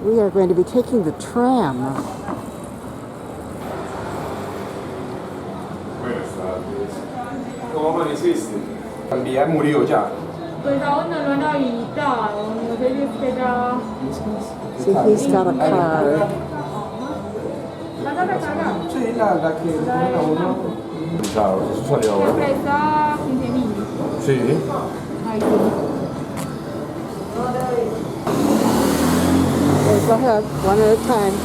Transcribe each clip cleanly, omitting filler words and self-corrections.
We are going to be taking the tram. Buenas tardes. ¿Cómo amaneciste? También murió ya. Pues aún no lo han habilitado, no sé si espera. See, he's got a card. ¿Vas a recargar? Sí, la que uno. Claro, eso salió Se ahora. presta 15.000. Sí. Ahí sí. Okay, go ahead, one at a time.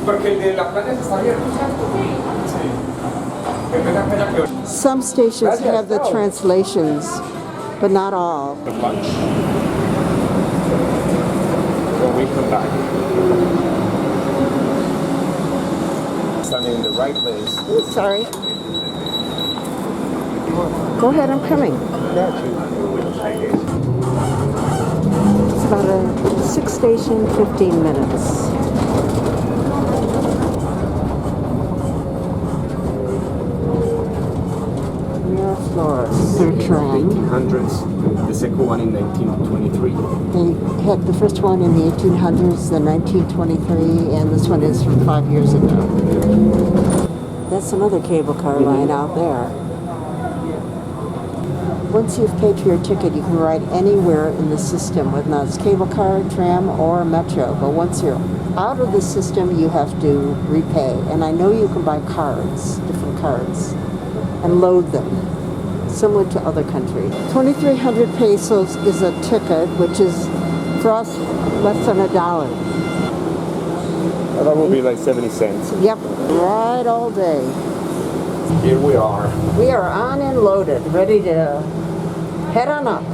Porque el de la playa está abierto, ¿cierto? Sí. Some stations have the translations, but not all. Lunch. When we come back. Standing in the right place. Ooh, sorry. Go ahead, I'm coming. It's about a 6 station, 15 minutes. Third tram. 1800s, the second one in 1923. They had the first one in the 1800s, the 1923, and this one is from 5 years ago. That's another cable car line out there. Once you've paid for your ticket, you can ride anywhere in the system, whether it's cable car, tram, or metro. But once you're out of the system, you have to repay. And I know you can buy cards, different cards, and load them, similar to other countries. 2,300 pesos is a ticket, which is, for us, less than $1. Well, that would be like 70 cents. Yep, ride all day. Here we are. We are on and loaded, ready to head on up.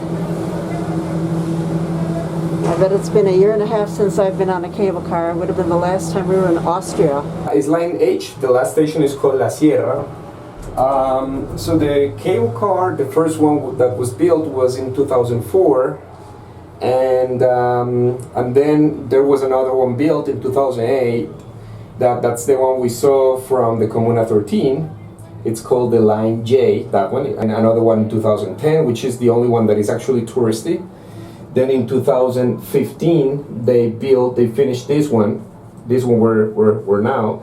I bet it's been 1.5 years since I've been on a cable car. It would have been the last time we were in Austria. It's line H. The last station is called La Sierra. So the cable car, the first one that was built was in 2004, and then there was another one built in 2008. That's the one we saw from the Comuna 13. It's called the line J, that one, and another one in 2010, which is the only one that is actually touristy. Then in 2015, they finished this one we're now.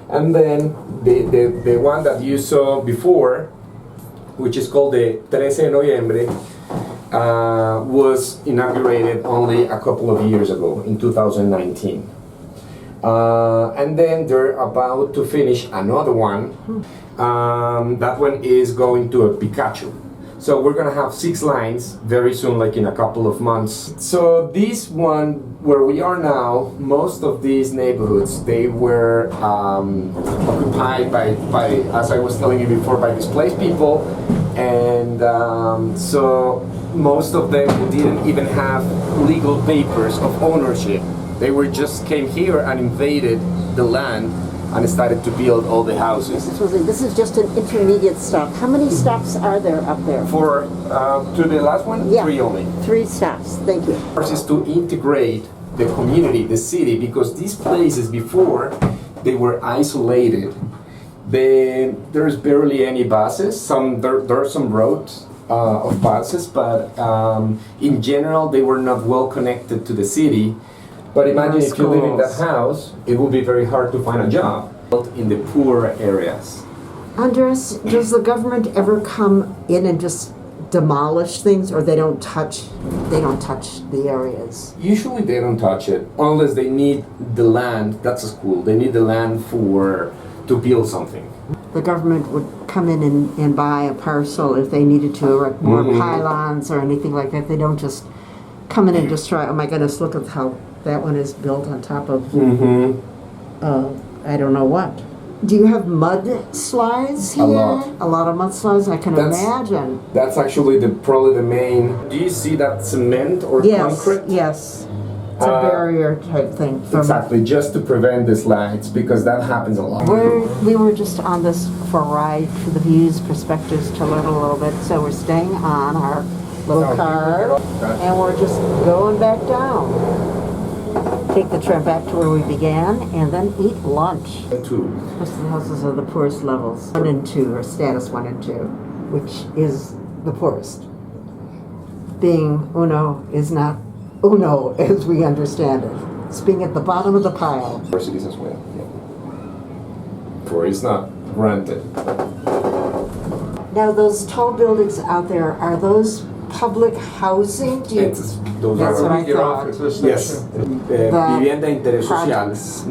And then the one that you saw before, which is called the 13 de Noviembre, was inaugurated only a couple of years ago, in 2019. And then they're about to finish another one. That one is going to a Pikachu. So we're gonna have 6 lines very soon, like in a couple of months. So this one, where we are now, most of these neighborhoods, they were occupied by, as I was telling you before, by displaced people. And so most of them didn't even have legal papers of ownership. They were just came here and invaded the land and started to build all the houses. This is just an intermediate stop. How many stops are there up there? For to the last one, Yeah. 3 only. 3 stops, thank you. First is to integrate the community, the city, because these places before, they were isolated. There's barely any buses. There are some roads of buses, but in general, they were not well connected to the city. But imagine if you live in that house, it would be very hard to find a job in the poor areas. Andres, does the government ever come in and just demolish things, or they don't touch the areas? Usually they don't touch it unless they need the land. That's a school. They need the land to build something. The government would come in and buy a parcel if they needed to erect more pylons or anything like that. They don't just come in and destroy. Oh my goodness, look at how that one is built on top of I don't know what. Do you have mud slides here? A lot of mud slides, I can imagine. That's actually probably the main. Do you see that cement or concrete? Yes. It's a barrier type thing. Exactly, just to prevent the slides, because that happens a lot. We were just on this for a ride for the views, perspectives, to learn a little bit. So we're staying on our little car, and we're just going back down. Take the tram back to where we began, and then eat lunch. Most of the houses are the poorest levels, 1 and 2, or status 1 and 2, which is the poorest. being uno is not uno as we understand it. It's being at the bottom of the pile. Universities as well. Yeah. For it's not granted. Now, those tall buildings out there, are those public housing? Do you, Those That's what are I thought. yes, vivienda de interés sociales.